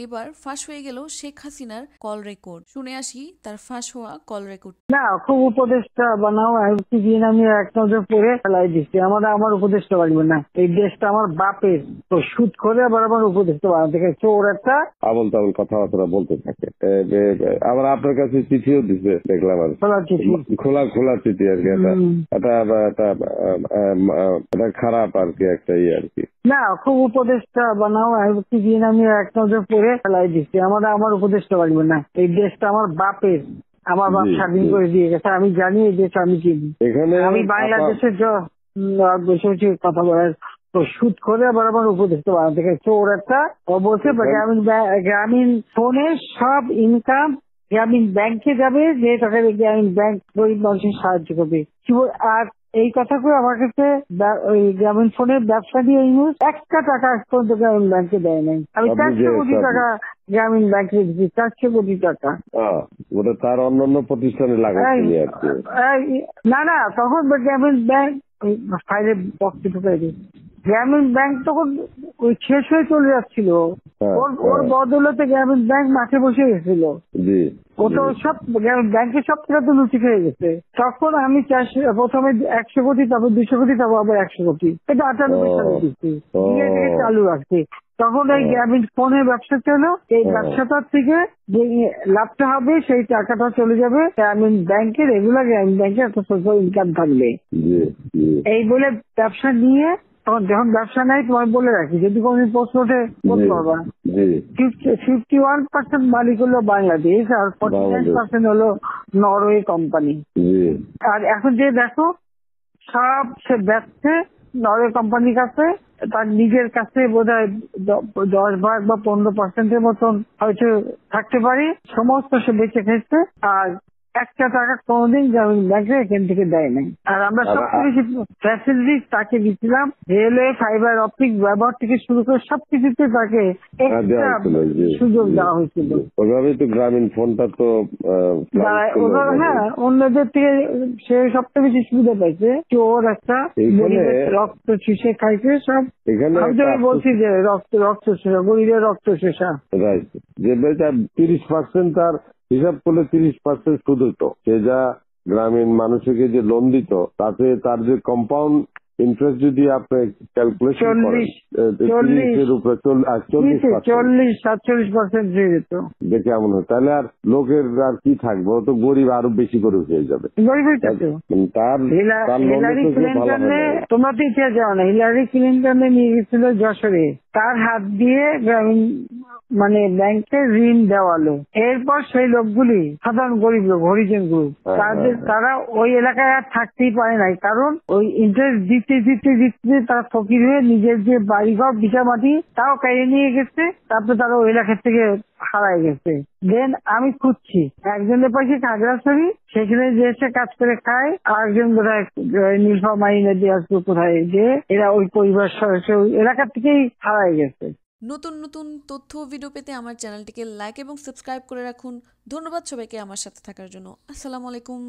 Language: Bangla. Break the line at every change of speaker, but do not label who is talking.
এবার ফাঁস হয়ে গেল শেখ হাসিনার কল রেকর্ড। শুনে আসি তার ফাঁস হওয়া কল রেকর্ড।
না, খুব উপদেষ্টা বানাও দিন আমি এক নজর পড়ে ফেলাই দিচ্ছি। আমার উপদেষ্টা লাগবে না, এই দেশটা আমার বাপের। তো সুদ করে আবার আমার উপদেষ্টা বানাতে চোর একটা
আবল তাবল কথাবার্তা বলতে থাকে। আবার আপনার কাছে চিঠিও দিছে দেখলাম, আর খোলা চিঠি আর কি। এটা খারাপ আর কি, একটা আর কি।
না, খুব উপদেষ্টা বানাও দিন আমি এক নজর পড়ে ফেলাই দিচ্ছি। আমার উপদেষ্টা লাগবে না, এই দেশটা আমার বাপের। আমার বাপ স্বাধীন করে দিয়ে গেছে, আমি জানি এই দেশ আমি চিনি। আমি বাংলাদেশের বসে কথা বলার তো সুদ করে আবার আমার উপদেষ্টা বানাতে চোর একটা। ও বলছে গ্রামীণ ফোনে সব ইনকাম গ্রামীণ ব্যাংকে যাবে, যে টাকা গ্রামীণ ব্যাংক গরিব মানুষের সাহায্য করবে। আর এই কথা করে আমার কাছে ওই গ্রামীণ ফোনের ব্যবসা দিয়ে ইউজ একটা টাকা পর্যন্ত গ্রামীণ ব্যাংকে দেয় নাই। আমি 400 কোটি টাকা গ্রামীণ ব্যাংকে দিচ্ছি, 400 কোটি টাকা।
ওটা তার অন্যান্য প্রতিষ্ঠানে লাগাচ্ছি আর কি।
না, তখন গ্রামীণ ব্যাংক ফাইলে বক্স ঢুকাই দিই। গ্রামীণ ব্যাংক তখন ওই শেষ হয়ে চলে যাচ্ছিল। ওর বদলতে গ্রামীণ ব্যাংক মাঠে বসে গেছিল। ও তো সব ব্যাংকের সব টাকা তো লুচি খেয়ে গেছে। তখন আমি প্রথমে 100 কোটি, তারপর 200 কোটি, তারপর আবার 100 কোটি, এটা 98 সালে দিচ্ছি, চালু রাখছি। তখন এই গ্রামীণ ফোনের ব্যবসা ছিল। এই ব্যবসাটার থেকে যে লাভটা হবে সেই টাকাটা চলে যাবে গ্রামীণ ব্যাংকে, রেগুলার গ্রামীণ ব্যাংকে একটা সোশ্যাল ইনকাম থাকবে। এই বলে ব্যবসা নিয়ে তখন যখন ব্যবসা নাই, তোমার বলে রাখি, যদি কোনদিন প্রশ্ন ওঠে বলতে পারবা, 51% মালিক হলো বাংলাদেশ আর 49% হলো নরওয়ে কোম্পানি। আর এখন যে দেখো সব সে ব্যবসা নরওয়ে কোম্পানির কাছে, তার নিজের কাছে বোধহয় 10% বা 15% মতন হয়তো থাকতে পারে, সমস্ত সে বেঁচে খেয়েছে। আর একটা টাকা কোনদিন গ্রামীণ ব্যাংকে এখান থেকে দেয় নাই। আর আমরা সবচেয়ে বেশি ফ্যাসিলিটি তাকে দিচ্ছিলাম, রেলওয়ে, ফাইবার অপটিক ব্যবহার থেকে শুরু করে সবকিছুতে তাকে সুযোগ দেওয়া হয়েছিল।
ওইভাবেই তো গ্রামীণ ফোনটা তো
অন্যদের থেকে সে সবচেয়ে বেশি সুবিধা পাইছে। চোর একটা রক্ত চুষে খাইছে সব। আমি বলছি যে রক্ত চুষা, গরিবের রক্ত চুষা।
রাইট, যে 30% তার হিসাব করলে 30% সুদ হতো। সে যা গ্রামীণ মানুষকে যে লোন দিত, তাতে তার যে কম্পাউন্ড ইন্টারেস্ট যদি আপনি ক্যালকুলেশন করেন,
40-47% হয়ে যেত।
দেখে এমন হয়, তাহলে আর লোকের আর কি থাকবে, ও তো গরিব আরো বেশি করে হয়ে যাবে।
তোমরা তো ইতিহাস জানো না, হিলারি ক্লিন্টনে নিয়ে গেছিল যশোরে, তার হাত দিয়ে গ্রামীণ ব্যাংকে ঋণ দেওয়ালো। এরপর সেই লোকগুলি সাধারণ গরিব লোক, হরিজন গ্রুপ, তারা ওই এলাকায় আর থাকতেই পারে নাই, কারণ ওই ইন্টারেস্ট দিতে তারা ফকির হয়ে নিজের যে বাড়িঘর ভিটা মাটি তাও কেড়ে নিয়ে গেছে। তারপরে তারা ওই এলাকার থেকে হারায় গেছে। দেন আমি খুঁজছি, একজনের পাশে খাগড়াছড়ি, সেখানে যে এসে কাজ করে খায়, আর একজন বোধহয় নীলফামারী নদী আসবে কোথায়, যে এরা ওই পরিবার সদস্য ওই এলাকা থেকেই হারায় গেছে।
নতুন নতুন তথ্য ভিডিও পেতে আমার চ্যানেলটিকে লাইক এবং সাবস্ক্রাইব করে রাখুন। ধন্যবাদ সবাইকে আমার সাথে থাকার জন্য। আসসালামু আলাইকুম।